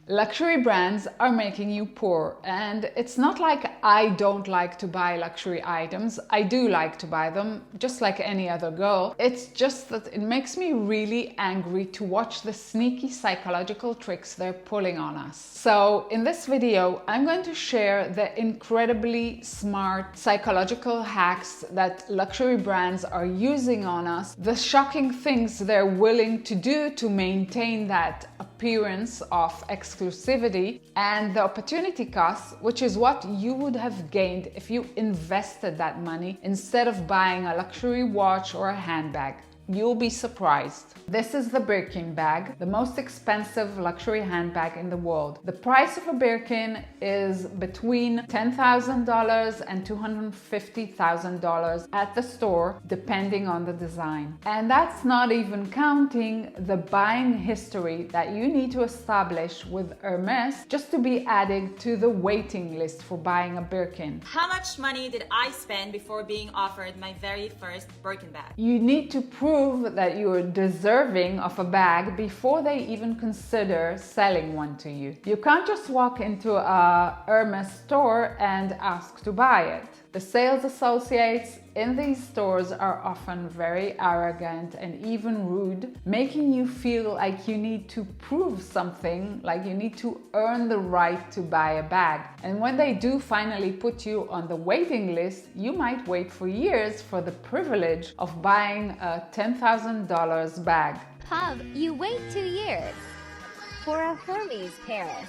Luxury brands are making you poor, and it's not like I don't like to buy luxury items. I do like to buy them, just like any other girl. It's just that it makes me really angry to watch the sneaky psychological tricks they're pulling on us. So in this video, I'm going to share the incredibly smart psychological hacks that luxury brands are using on us, the shocking things they're willing to do to maintain that appearance of exclusivity, and the opportunity cost, which is what you would have gained if you invested that money instead of buying a luxury watch or a handbag. You'll be surprised. This is the Birkin bag, the most expensive luxury handbag in the world. The price of a Birkin is between $10,000 and $250,000 at the store, depending on the design. And that's not even counting the buying history that you need to establish with Herms just to be added to the waiting list for buying a Birkin. How much money did I spend before being offered my very first Birkin bag? You need to prove that you're deserving of a bag before they even consider selling one to you. You can't just walk into a Hermes store and ask to buy it. The sales associates in these stores are often very arrogant and even rude, making you feel like you need to prove something, like you need to earn the right to buy a bag. And when they do finally put you on the waiting list, you might wait for years for the privilege of buying a $10,000 bag. Pub, you wait 2 years for a Hermes Paris.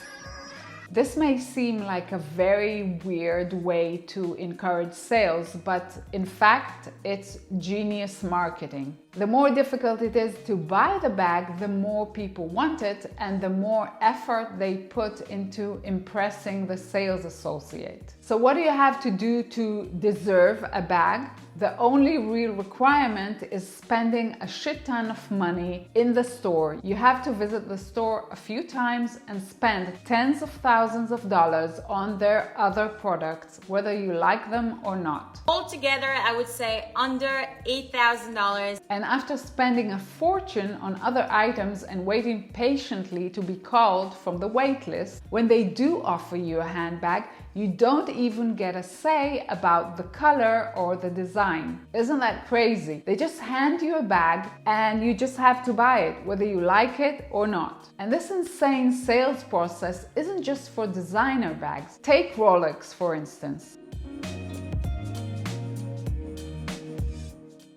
This may seem like a very weird way to encourage sales, but in fact, it's genius marketing. The more difficult it is to buy the bag, the more people want it and the more effort they put into impressing the sales associate. So what do you have to do to deserve a bag? The only real requirement is spending a shit ton of money in the store. You have to visit the store a few times and spend tens of thousands of dollars on their other products, whether you like them or not. Altogether, I would say under $8,000. And after spending a fortune on other items and waiting patiently to be called from the wait list, when they do offer you a handbag, you don't even get a say about the color or the design. Isn't that crazy? They just hand you a bag and you just have to buy it, whether you like it or not. And this insane sales process isn't just for designer bags. Take Rolex, for instance.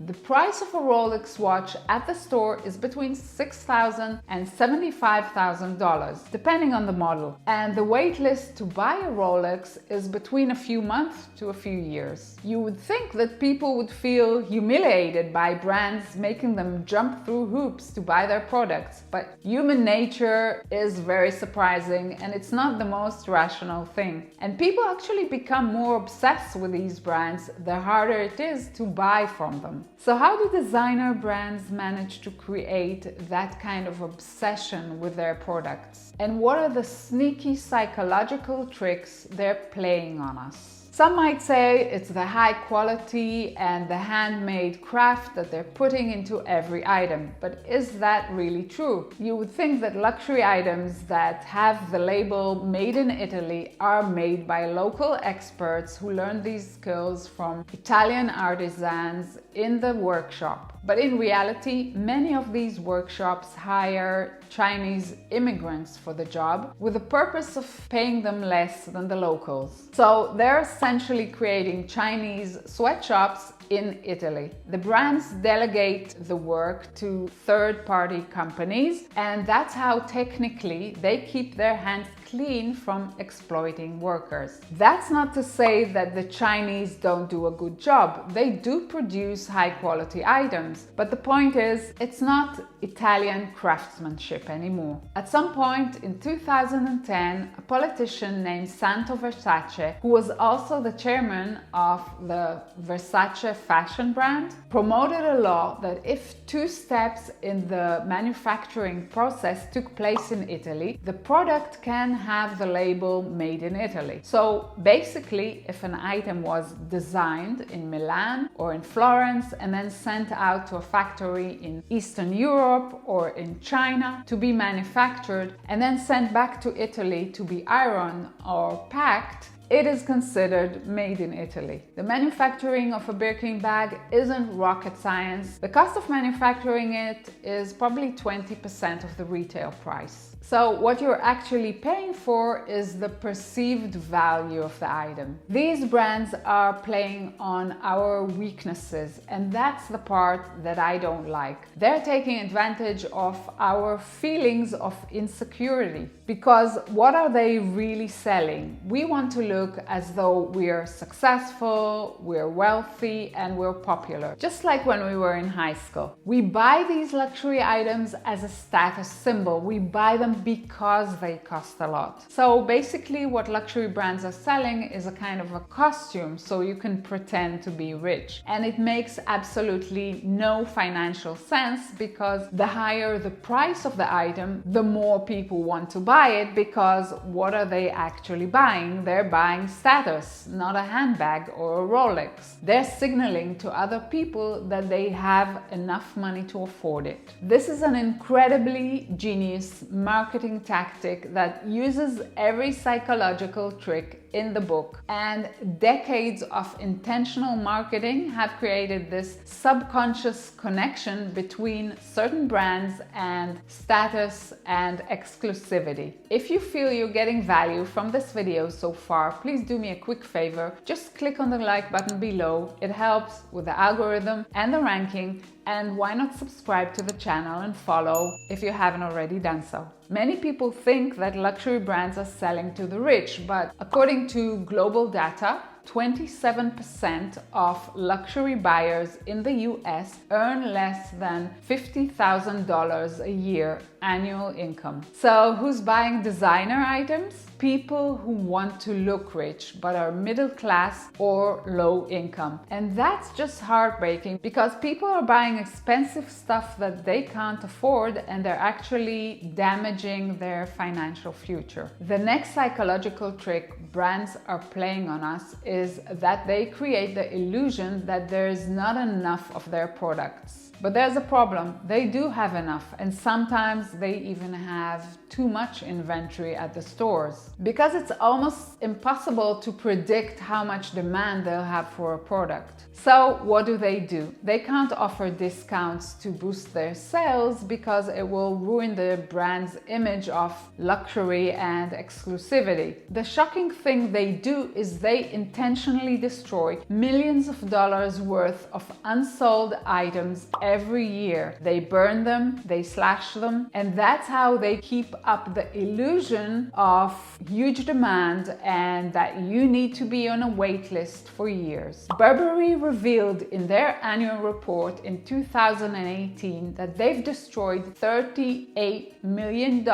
The price of a Rolex watch at the store is between $6,000 and $75,000, depending on the model. And the wait list to buy a Rolex is between a few months to a few years. You would think that people would feel humiliated by brands making them jump through hoops to buy their products, but human nature is very surprising and it's not the most rational thing. And people actually become more obsessed with these brands the harder it is to buy from them. So how do designer brands manage to create that kind of obsession with their products? And what are the sneaky psychological tricks they're playing on us? Some might say it's the high quality and the handmade craft that they're putting into every item, but is that really true? You would think that luxury items that have the label made in Italy are made by local experts who learned these skills from Italian artisans in the workshop. But in reality, many of these workshops hire Chinese immigrants for the job with the purpose of paying them less than the locals. So they're essentially creating Chinese sweatshops in Italy. The brands delegate the work to third-party companies, and that's how technically they keep their hands clean from exploiting workers. That's not to say that the Chinese don't do a good job. They do produce high-quality items, but the point is, it's not Italian craftsmanship anymore. At some point in 2010, a politician named Santo Versace, who was also the chairman of the Versace fashion brand, promoted a law that if 2 steps in the manufacturing process took place in Italy, the product can have the label made in Italy. So basically, if an item was designed in Milan or in Florence and then sent out to a factory in Eastern Europe Europe or in China to be manufactured and then sent back to Italy to be ironed or packed, it is considered made in Italy. The manufacturing of a Birkin bag isn't rocket science. The cost of manufacturing it is probably 20% of the retail price. So what you're actually paying for is the perceived value of the item. These brands are playing on our weaknesses, and that's the part that I don't like. They're taking advantage of our feelings of insecurity, because what are they really selling? We want to look as though we're successful, we're wealthy, and we're popular. Just like when we were in high school. We buy these luxury items as a status symbol. We buy them because they cost a lot. So basically what luxury brands are selling is a kind of a costume so you can pretend to be rich. And it makes absolutely no financial sense, because the higher the price of the item, the more people want to buy it, because what are they actually buying? They're buying status, not a handbag or a Rolex. They're signaling to other people that they have enough money to afford it. This is an incredibly genius marketing tactic that uses every psychological trick in the book, and decades of intentional marketing have created this subconscious connection between certain brands and status and exclusivity. If you feel you're getting value from this video so far, please do me a quick favor. Just click on the like button below. It helps with the algorithm and the ranking. And why not subscribe to the channel and follow if you haven't already done so. Many people think that luxury brands are selling to the rich, but according to global data, 27% of luxury buyers in the US earn less than $50,000 a year annual income. So who's buying designer items? People who want to look rich but are middle class or low income. And that's just heartbreaking, because people are buying expensive stuff that they can't afford, and they're actually damaging their financial future. The next psychological trick brands are playing on us is that they create the illusion that there's not enough of their products. But there's a problem. They do have enough, and sometimes they even have too much inventory at the stores, because it's almost impossible to predict how much demand they'll have for a product. So what do? They can't offer discounts to boost their sales, because it will ruin the brand's image of luxury and exclusivity. The shocking thing they do is they intentionally destroy millions of dollars worth of unsold items every year. They burn them, they slash them, and that's how they keep up the illusion of huge demand and that you need to be on a wait list for years. Burberry revealed in their annual report in 2018 that they've destroyed $38 million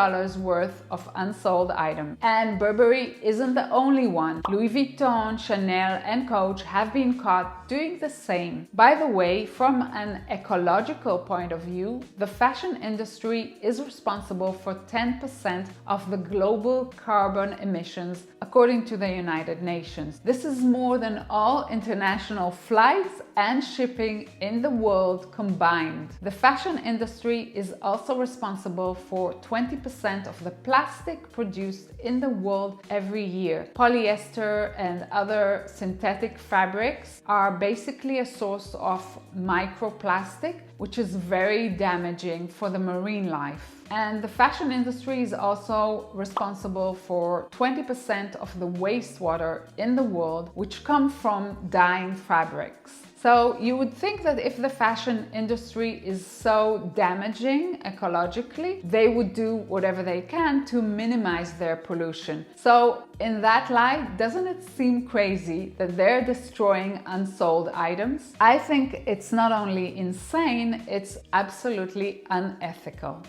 worth of unsold items. And Burberry isn't the only one. Louis Vuitton, Chanel, and Coach have been caught doing the same. By the way, from an ecological point of view, the fashion industry is responsible for 10% of the global carbon emissions, according to the United Nations. This is more than all international flights and shipping in the world combined. The fashion industry is also responsible for 20% of the plastic produced in the world every year. Polyester and other synthetic fabrics are basically a source of microplastic, which is very damaging for the marine life. And the fashion industry is also responsible for 20% of the wastewater in the world, which come from dyeing fabrics. So you would think that if the fashion industry is so damaging ecologically, they would do whatever they can to minimize their pollution. So in that light, doesn't it seem crazy that they're destroying unsold items? I think it's not only insane, it's absolutely unethical.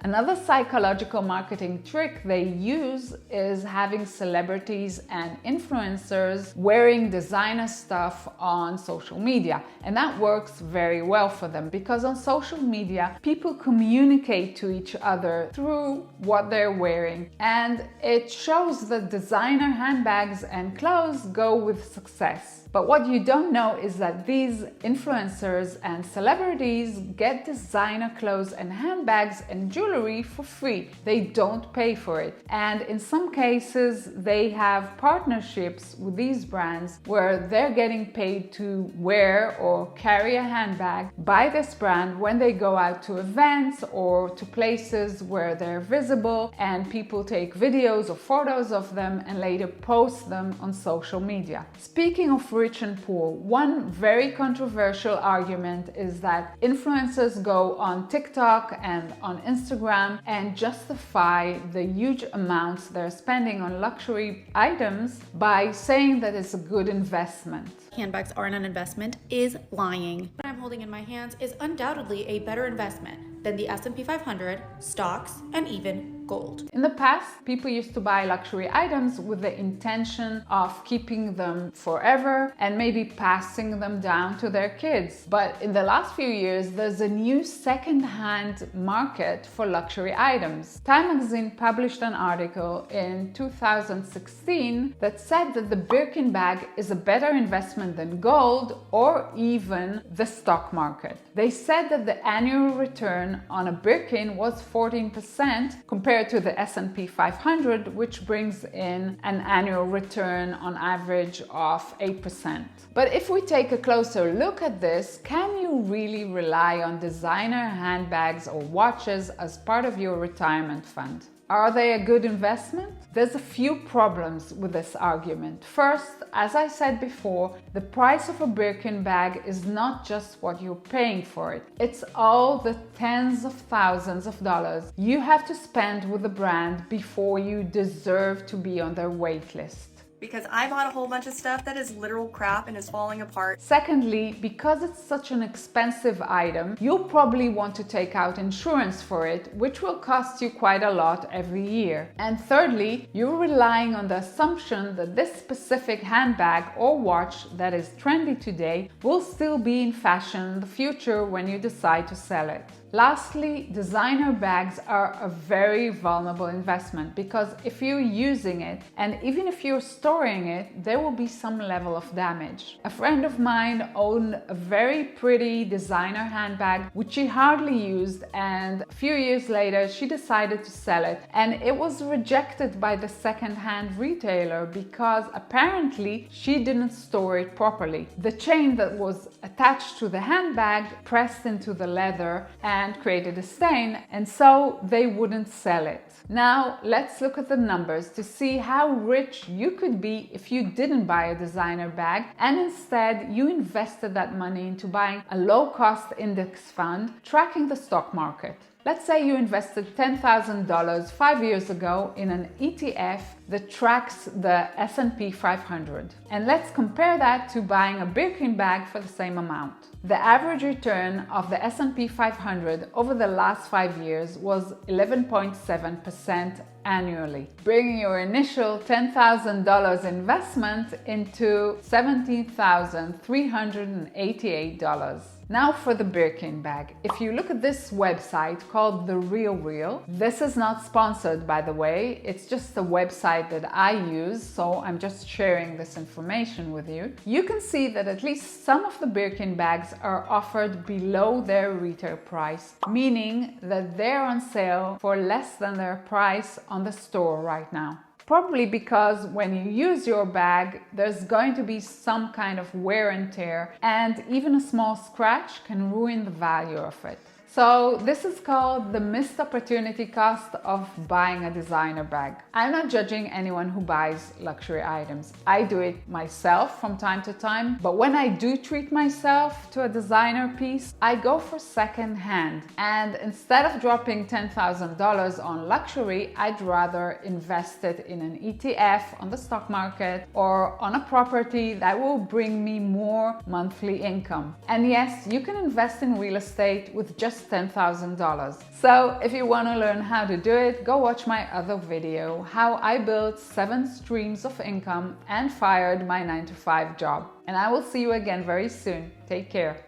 Another psychological marketing trick they use is having celebrities and influencers wearing designer stuff on social media. And that works very well for them because on social media, people communicate to each other through what they're wearing. And it shows that designer handbags and clothes go with success. But what you don't know is that these influencers and celebrities get designer clothes and handbags and jewelry for free. They don't pay for it. And in some cases, they have partnerships with these brands where they're getting paid to wear or carry a handbag by this brand when they go out to events or to places where they're visible and people take videos or photos of them and later post them on social media. Speaking of rich and poor, one very controversial argument is that influencers go on TikTok and on Instagram and justify the huge amounts they're spending on luxury items by saying that it's a good investment. Handbags aren't an investment is lying. What I'm holding in my hands is undoubtedly a better investment than the S&P 500, stocks, and even gold. In the past, people used to buy luxury items with the intention of keeping them forever and maybe passing them down to their kids. But in the last few years, there's a new second-hand market for luxury items. Time magazine published an article in 2016 that said that the Birkin bag is a better investment than gold or even the stock market. They said that the annual return on a Birkin was 14% compared to the S&P 500, which brings in an annual return on average of 8%. But if we take a closer look at this, can you really rely on designer handbags or watches as part of your retirement fund? Are they a good investment? There's a few problems with this argument. First, as I said before, the price of a Birkin bag is not just what you're paying for it. It's all the tens of thousands of dollars you have to spend with the brand before you deserve to be on their wait list. Because I bought a whole bunch of stuff that is literal crap and is falling apart. Secondly, because it's such an expensive item, you'll probably want to take out insurance for it, which will cost you quite a lot every year. And thirdly, you're relying on the assumption that this specific handbag or watch that is trendy today will still be in fashion in the future when you decide to sell it. Lastly, designer bags are a very vulnerable investment because if you're using it and even if you're storing it, there will be some level of damage. A friend of mine owned a very pretty designer handbag which she hardly used, and a few years later she decided to sell it, and it was rejected by the second-hand retailer because apparently she didn't store it properly. The chain that was attached to the handbag pressed into the leather and created a stain, and so they wouldn't sell it. Now let's look at the numbers to see how rich you could be if you didn't buy a designer bag and instead you invested that money into buying a low-cost index fund tracking the stock market. Let's say you invested $10,000 5 years ago in an ETF that tracks the S&P 500. And let's compare that to buying a Birkin bag for the same amount. The average return of the S&P 500 over the last 5 years was 11.7% annually, bringing your initial $10,000 investment into $17,388. Now for the Birkin bag. If you look at this website called The Real Real, this is not sponsored, by the way, it's just a website that I use, so I'm just sharing this information with you. You can see that at least some of the Birkin bags are offered below their retail price, meaning that they're on sale for less than their price on the store right now. Probably because when you use your bag, there's going to be some kind of wear and tear, and even a small scratch can ruin the value of it. So this is called the missed opportunity cost of buying a designer bag. I'm not judging anyone who buys luxury items. I do it myself from time to time, but when I do treat myself to a designer piece, I go for second hand. And instead of dropping $10,000 on luxury, I'd rather invest it in an ETF on the stock market or on a property that will bring me more monthly income. And yes, you can invest in real estate with just just $10,000. So if you want to learn how to do it, go watch my other video, how I built 7 streams of income and fired my 9-to-5 job. And I will see you again very soon. Take care.